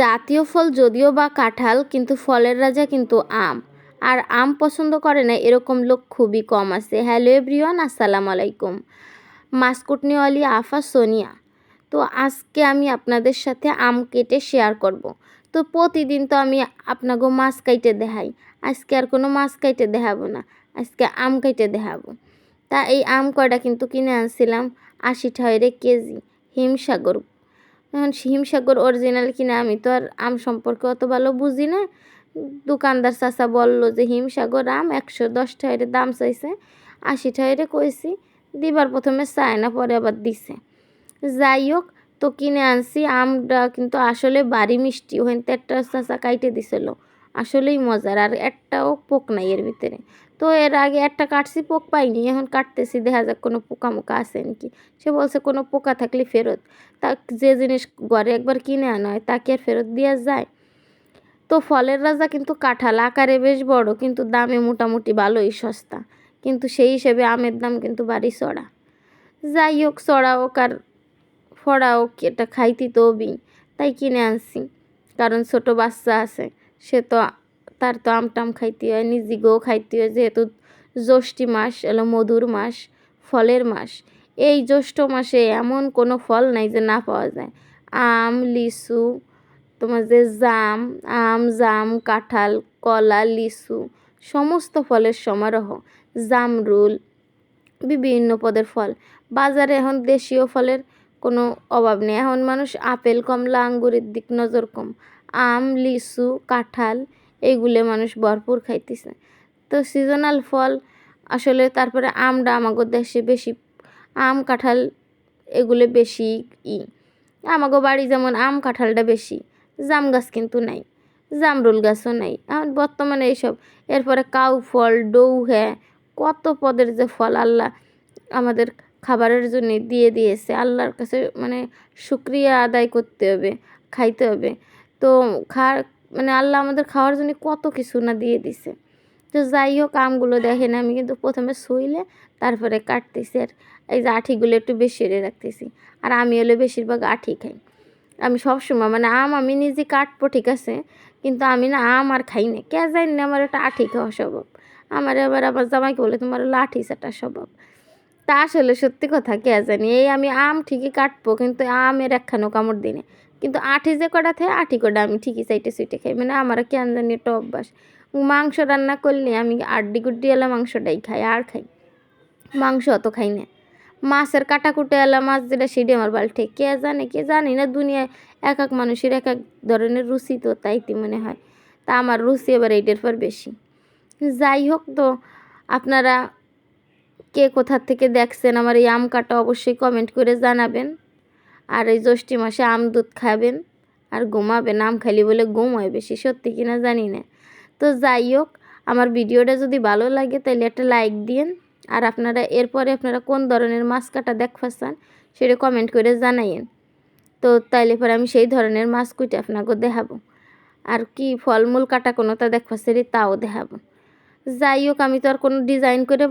জাতীয় ফল যদিও বা কাঁঠাল, কিন্তু ফলের রাজা কিন্তু আম। আর আম পছন্দ করে না এরকম লোক খুবই কম আছে। হ্যালো এভরিওয়ান, আসসালামু আলাইকুম। মাসকুটনিওয়ালি আফা সোনিয়া। তো আজকে আমি আপনাদের সাথে আম কেটে শেয়ার করব। তো প্রতিদিন তো আমি আপনাকে মাছ কাইটে দেখাই, আজকে আর কোনো মাছ কাইটে দেখাবো না, আজকে আম কাইটে দেখাবো। তা এই আম কয়টা কিন্তু কিনে আনছিলাম 80 টাকা কেজি, হিমসাগর। এখন হিমসাগর অরিজিনাল কিনা, আমি তো আর আম সম্পর্কে অত ভালো বুঝি না। দোকানদার চাচা বললো যে হিমসাগর আম 110 টাকার দাম চাইছে, 80 টাকার কইছি। দিবার প্রথমে চায় না, পরে আবার দিছে। যাই হোক, তো কিনে আনছি। আমটা কিন্তু আসলে বাড়ি মিষ্টি, ওখান একটা চাচা কাইটে দিছিল, আসলেই মজার। আর একটাও পোক নাই এর ভিতরে। তো এর আগে একটা কাটছি, পোক পাইনি, এখন কাটতেছি, দেখা যাক কোনো পোকা মোকা আছে নাকি। সে বলছে কোনো পোকা থাকলে ফেরত। তা যে জিনিস ঘরে একবার কিনে আনা হয় তাকে আর ফেরত দেওয়া যায়? তো ফলের রাজা কিন্তু কাঁঠাল, আকারে বেশ বড়, কিন্তু দামে মোটামুটি ভালোই সস্তা। কিন্তু সেই হিসেবে আমের দাম কিন্তু বাড়ি চড়া। যাই হোক, চড়া হোক আর ফড়া হোক, এটা খাইতি তো হবেই, তাই কিনে আনছি। কারণ ছোট বাচ্চা আছে, সে তো তার তো আম টাম খাইতে হয়, নিজেকেও খাইতে হয়। যেহেতু জ্যৈষ্ঠ মাস এলো মধুর মাস, ফলের মাস। এই জ্যৈষ্ঠ মাসে এমন কোনো ফল নাই যে না পাওয়া যায়। আম, লিচু, তোমার যে জাম, কাঁঠাল, কলা, লিচু, সমস্ত ফলের সমারোহ। জামরুল, বিভিন্ন পদের ফল। বাজারে এখন দেশীয় ফলের কোনো অভাব নেই। এখন মানুষ আপেল, কমলা, আঙ্গুরের দিক নজর কম। আম, লিচু, কাঁঠাল এইগুলো মানুষ ভরপুর খাইতেছে। তো সিজনাল ফল আসলে, তারপরে আমটা আমাদের দেশে বেশি, আম কাঁঠাল এগুলো বেশি আমাগো বাড়ি যেমন আম কাঁঠালটা বেশি। জাম গাছ কিন্তু নাই, জামরুল গাছও নাই এখন বর্তমানে এইসব। এরপরে কাউ ফল, ডৌহা, কত পদের যে ফল আল্লাহ আমাদের খাবারের জন্য দিয়ে দিয়েছে। আল্লাহর কাছে মানে শুকরিয়া আদায় করতে হবে, খাইতে হবে। তো মানে আল্লাহ আমাদের খাওয়ার জন্য কত কিছু না দিয়ে দিছে। তো যাই হোক, আমগুলো দেখেন আমি কিন্তু প্রথমে ছুইলে তারপরে কাটতেছি। আর এই যে আঠিগুলো একটু বেশি রাখতেছি। আর আমি হলে বেশিরভাগ আঠি খাই। আমি সবসময় মানে আম আমি নিজে কাটবো ঠিক আছে, কিন্তু আমি না আম আর খাই না, কে জানি না, আমার একটা আঠি খাওয়া স্বভাব। আবার জামাইকে বলে তোমার লাঠি চাটা স্বভাব। তা আসলে সত্যি কথা, কে জানি, এই আমি আম ঠিকই কাটবো, কিন্তু আমের একখানো কামড় দিনে, কিন্তু আঠি যে কটা থাকে আঠি কটা আমি ঠিকই চাইটে সুইটে খাই। মানে আমার কেন জানি একটা অভ্যাস। মাংস রান্না করলে আমি আড্ডি গুড্ডি এলা মাংসটাই খাই, আর খাই মাংস অত খাই না। মাছের কাটাকুটে এলা মাছ যেটা সেটি আমার বাল্টে, কে জানি না, দুনিয়ায় এক এক মানুষের এক এক ধরনের রুচি, তো তাইতে মনে হয়। তা আমার রুচি এবার এইটার পর বেশি। যাই হোক, তো আপনারা কে কোথা থেকে দেখছেন আমার এই আম কাটা অবশ্যই কমেন্ট করে জানাবেন। আর এই জ্যৈষ্ঠ মাসে আম দুধ খাবেন আর ঘুমাবেন। আম খালি বলে ঘুম হয় বেশি, সত্যি কিনা জানি না। তো যাই হোক, আমার ভিডিওটা যদি ভালো লাগে তাহলে একটা লাইক দিন। আর আপনারা এরপরে আপনারা কোন ধরনের মাছ কাটা দেখতে চান সেটা কমেন্ট করে জানাইন। তো তাইলে পরে আমি সেই ধরনের মাছ কুইটে আপনাকে দেখাবো। আর কি ফলমূল কাটা কোনোটা দেখতে তাও দেখাবো। যাই হোক, আমি তো আর কোনো ডিজাইন করে